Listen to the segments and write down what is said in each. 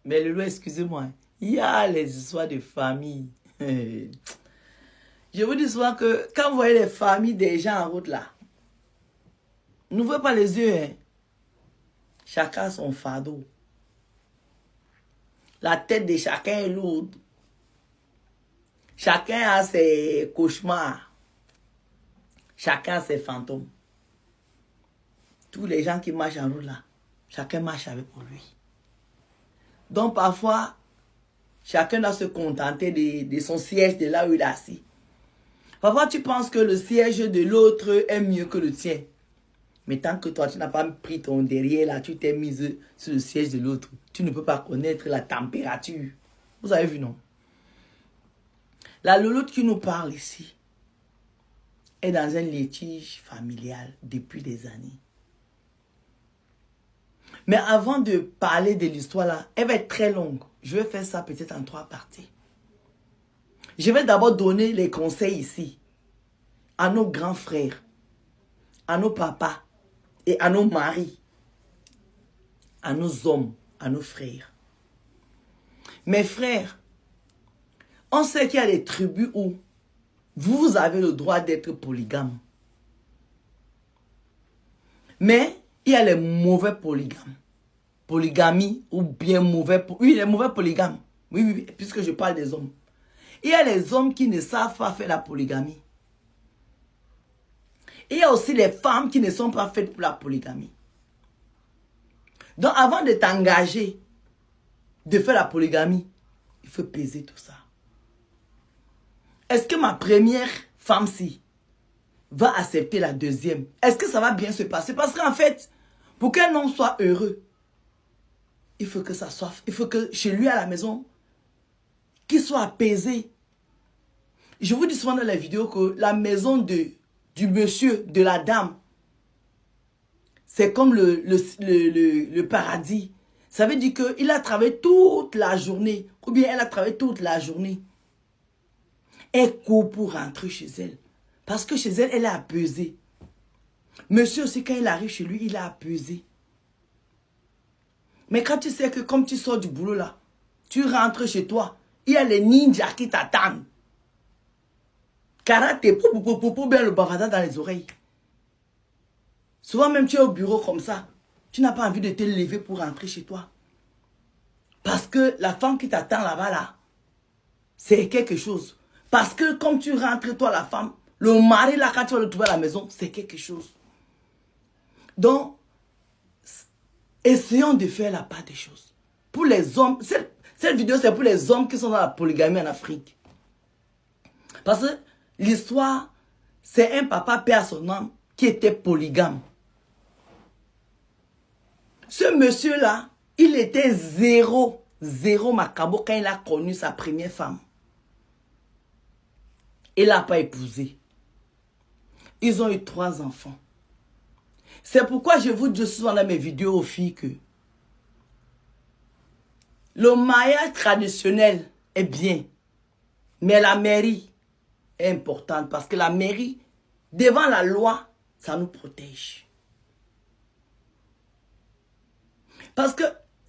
Mais Lolo, excusez-moi. Il y a les histoires de famille. Je vous dis souvent que quand vous voyez les familles des gens en route là, n'ouvrez pas les yeux. Hein. Chacun a son fardeau. La tête de chacun est lourde. Chacun a ses cauchemars. Chacun a ses fantômes. Tous les gens qui marchent en route là, chacun marche avec pour lui. Donc parfois, chacun doit se contenter de son siège de là où il est assis. Parfois, tu penses que le siège de l'autre est mieux que le tien. Mais tant que toi, tu n'as pas pris ton derrière là, tu t'es mise sur le siège de l'autre. Tu ne peux pas connaître la température. Vous avez vu, non? La louloute qui nous parle ici est dans un litige familial depuis des années. Mais avant de parler de l'histoire là, elle va être très longue. Je vais faire ça peut-être en 3 parties. Je vais d'abord donner les conseils ici à nos grands frères, à nos papas et à nos maris, à nos hommes, à nos frères. Mes frères, on sait qu'il y a des tribus où vous avez le droit d'être polygame. Mais il y a les mauvais polygames. Polygamie ou bien mauvais... Oui, les mauvais polygames. Oui, puisque je parle des hommes. Il y a les hommes qui ne savent pas faire la polygamie. Il y a aussi les femmes qui ne sont pas faites pour la polygamie. Donc avant de t'engager, de faire la polygamie, il faut peser tout ça. Est-ce que ma première femme-ci va accepter la deuxième? Est-ce que ça va bien se passer? Parce qu'en fait, pour qu'un homme soit heureux, il faut que ça soit, il faut que chez lui à la maison, qu'il soit apaisé. Je vous dis souvent dans les vidéos que la maison du monsieur, de la dame, c'est comme le paradis. Ça veut dire qu'il a travaillé toute la journée, ou bien elle a travaillé toute la journée. Elle court pour rentrer chez elle. Parce que chez elle, elle est apaisée. Monsieur aussi, quand il arrive chez lui, il est apaisé. Mais quand tu sais que comme tu sors du boulot là, tu rentres chez toi, il y a les ninjas qui t'attendent. Karaté, pour bien le bavardage dans les oreilles. Souvent même tu es au bureau comme ça, tu n'as pas envie de te lever pour rentrer chez toi. Parce que la femme qui t'attend là-bas là, c'est quelque chose. Parce que comme tu rentres toi la femme, le mari là quand tu vas le trouver à la maison, c'est quelque chose. Donc, essayons de faire la part des choses. Pour les hommes, cette vidéo c'est pour les hommes qui sont dans la polygamie en Afrique. Parce que l'histoire, c'est un papa père à son âme qui était polygame. Ce monsieur-là, il était zéro macabo quand il a connu sa première femme. Il n'a pas épousé. Ils ont eu 3 enfants. C'est pourquoi je vous dis souvent dans mes vidéos aux filles que le mariage traditionnel est bien, mais la mairie est importante parce que la mairie, devant la loi, ça nous protège. Parce que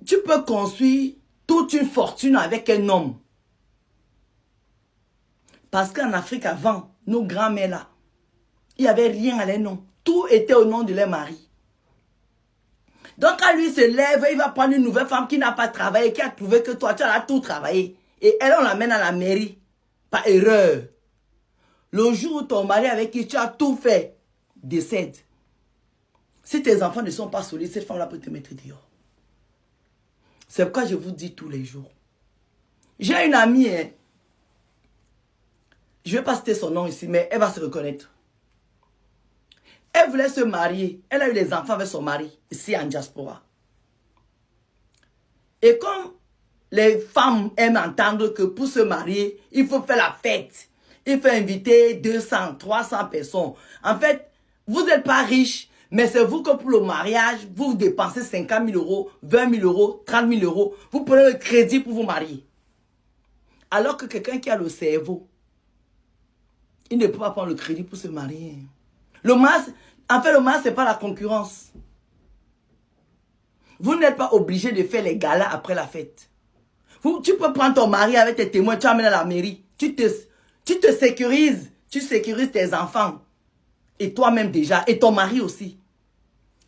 tu peux construire toute une fortune avec un homme. Parce qu'en Afrique avant, nos grands-mères là, il n'y avait rien à leur nom. Tout était au nom de leur mari. Donc quand lui se lève, il va prendre une nouvelle femme qui n'a pas travaillé, qui a trouvé que toi, tu as tout travaillé. Et elle, on l'amène à la mairie. Par erreur. Le jour où ton mari avec qui tu as tout fait décède. Si tes enfants ne sont pas solides, cette femme-là peut te mettre dehors. C'est pourquoi je vous dis tous les jours. J'ai une amie, hein. Je ne vais pas citer son nom ici, mais elle va se reconnaître. Elle voulait se marier. Elle a eu des enfants avec son mari, ici en diaspora. Et comme les femmes aiment entendre que pour se marier, il faut faire la fête. Il faut inviter 200, 300 personnes. En fait, vous n'êtes pas riche, mais c'est vous que pour le mariage, vous dépensez 50 000 euros, 20 000 euros, 30 000 euros. Vous prenez le crédit pour vous marier. Alors que quelqu'un qui a le cerveau, il ne peut pas prendre le crédit pour se marier. Le mariage, en fait, le mariage, ce n'est pas la concurrence. Vous n'êtes pas obligé de faire les galas après la fête. Tu peux prendre ton mari avec tes témoins, tu amènes à la mairie. Tu te sécurises. Tu sécurises tes enfants. Et toi-même déjà. Et ton mari aussi.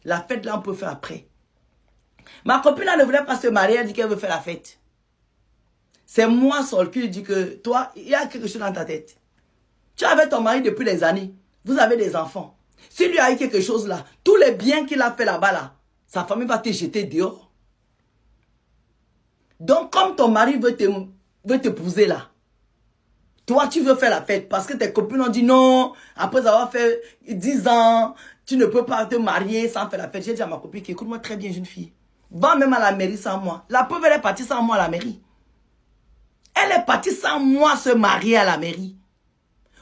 La fête là, on peut faire après. Ma copine là ne voulait pas se marier. Elle dit qu'elle veut faire la fête. C'est moi, Sol, qui dit que toi, il y a quelque chose dans ta tête. Tu es avec ton mari depuis des années. Vous avez des enfants. S'il lui a eu quelque chose là, tous les biens qu'il a fait là-bas là, sa famille va te jeter dehors. Donc, comme ton mari veut t'épouser là, toi, tu veux faire la fête parce que tes copines ont dit non, après avoir fait 10 ans, tu ne peux pas te marier sans faire la fête. J'ai dit à ma copine qui écoute-moi très bien, jeune fille. Va même à la mairie sans moi. La pauvre, elle est partie sans moi à la mairie. Elle est partie sans moi se marier à la mairie.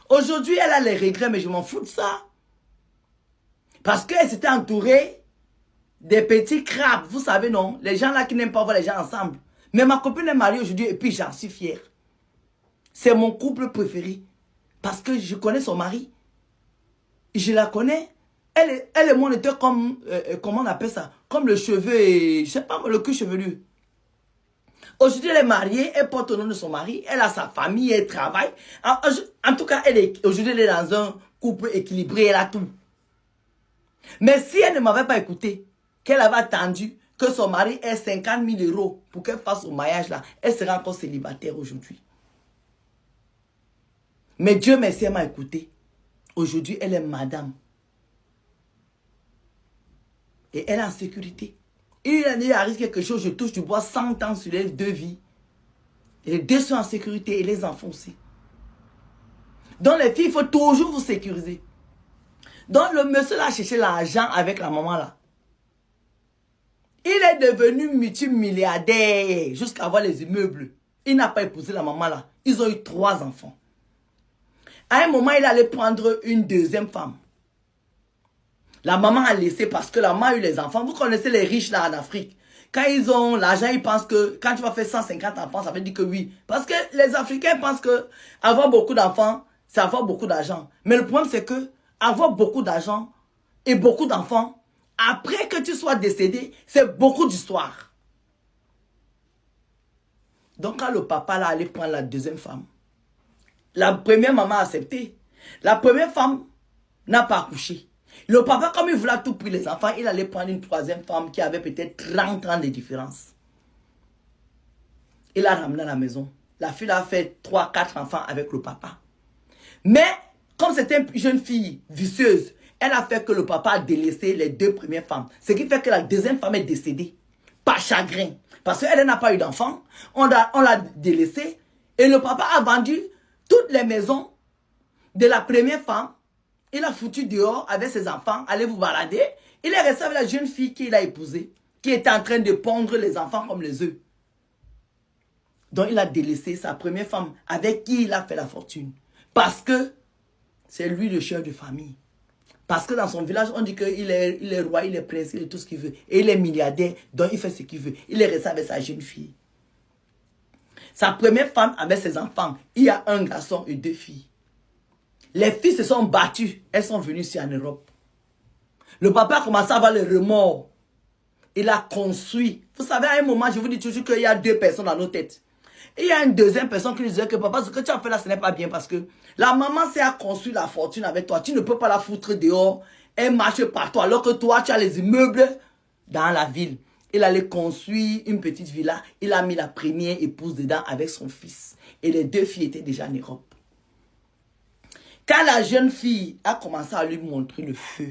Aujourd'hui, elle a les regrets, mais je m'en fous de ça. Parce qu'elle s'était entourée des petits crabes. Vous savez, non? Les gens là qui n'aiment pas voir les gens ensemble. Mais ma copine est mariée aujourd'hui et puis j'en suis fière. C'est mon couple préféré. Parce que je connais son mari. Je la connais. Elle et moi, on était comme, comment on appelle ça? Comme le cheveu et, je sais pas, le cul chevelu. Aujourd'hui, elle est mariée, elle porte le nom de son mari, elle a sa famille, elle travaille. En tout cas, aujourd'hui, elle est dans un couple équilibré, elle a tout. Mais si elle ne m'avait pas écouté, qu'elle avait attendu que son mari ait 50 000 € pour qu'elle fasse son mariage là, elle serait encore célibataire aujourd'hui. Mais Dieu merci, elle m'a écouté. Aujourd'hui, elle est madame. Et elle est en sécurité. Il arrive quelque chose, je touche du bois 100 ans sur les 2 vies. Et les 2 sont en sécurité et les enfants aussi. Donc les filles, il faut toujours vous sécuriser. Donc le monsieur là a cherché l'argent avec la maman là. Il est devenu multimilliardaire jusqu'à avoir les immeubles. Il n'a pas épousé la maman là. Ils ont eu 3 enfants. À un moment, il allait prendre une deuxième femme. La maman a laissé parce que la maman a eu les enfants. Vous connaissez les riches là en Afrique. Quand ils ont l'argent, ils pensent que quand tu vas faire 150 enfants, ça veut dire que oui. Parce que les Africains pensent que avoir beaucoup d'enfants, c'est avoir beaucoup d'argent. Mais le problème, c'est que avoir beaucoup d'argent et beaucoup d'enfants, après que tu sois décédé, c'est beaucoup d'histoire. Donc quand le papa là allait prendre la deuxième femme, la première maman a accepté. La première femme n'a pas accouché. Le papa, comme il voulait tout pour les enfants, il allait prendre une troisième femme qui avait peut-être 30 ans de différence. Il l'a ramenée à la maison. La fille a fait 3-4 enfants avec le papa. Mais, comme c'était une jeune fille vicieuse, elle a fait que le papa a délaissé les 2 premières femmes. Ce qui fait que la deuxième femme est décédée. Par chagrin. Parce qu'elle n'a pas eu d'enfant. On l'a délaissée. Et le papa a vendu toutes les maisons de la première femme. Il a foutu dehors avec ses enfants, allez vous balader. Il est resté avec la jeune fille qu'il a épousée, qui était en train de pondre les enfants comme les œufs. Donc il a délaissé sa première femme, avec qui il a fait la fortune. Parce que c'est lui le chef de famille. Parce que dans son village, on dit qu'il est roi, il est prince, il est tout ce qu'il veut. Et il est milliardaire, donc il fait ce qu'il veut. Il est resté avec sa jeune fille. Sa première femme avec ses enfants, il y a un garçon et 2 filles. Les filles se sont battues. Elles sont venues ici en Europe. Le papa a commencé à avoir le remords. Il a construit. Vous savez, à un moment, je vous dis toujours qu'il y a 2 personnes dans nos têtes. Et il y a une deuxième personne qui lui disait que papa, ce que tu as fait là, ce n'est pas bien parce que la maman s'est construit la fortune avec toi. Tu ne peux pas la foutre dehors. Elle marche partout alors que toi, tu as les immeubles dans la ville. Il allait construire une petite villa. Il a mis la première épouse dedans avec son fils. Et les 2 filles étaient déjà en Europe. Quand la jeune fille a commencé à lui montrer le feu,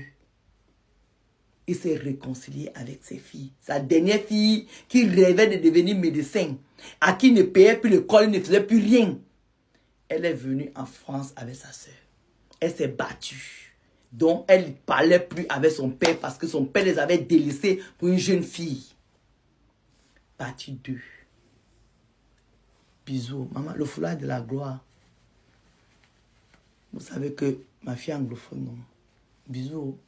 il s'est réconcilié avec ses filles. Sa dernière fille qui rêvait de devenir médecin, à qui ne payait plus l'école, ne faisait plus rien. Elle est venue en France avec sa soeur. Elle s'est battue. Donc, elle ne parlait plus avec son père parce que son père les avait délaissés pour une jeune fille. Partie 2. Bisous. Maman, le foulard de la gloire. Vous savez que ma fille anglophone, non. Bisous.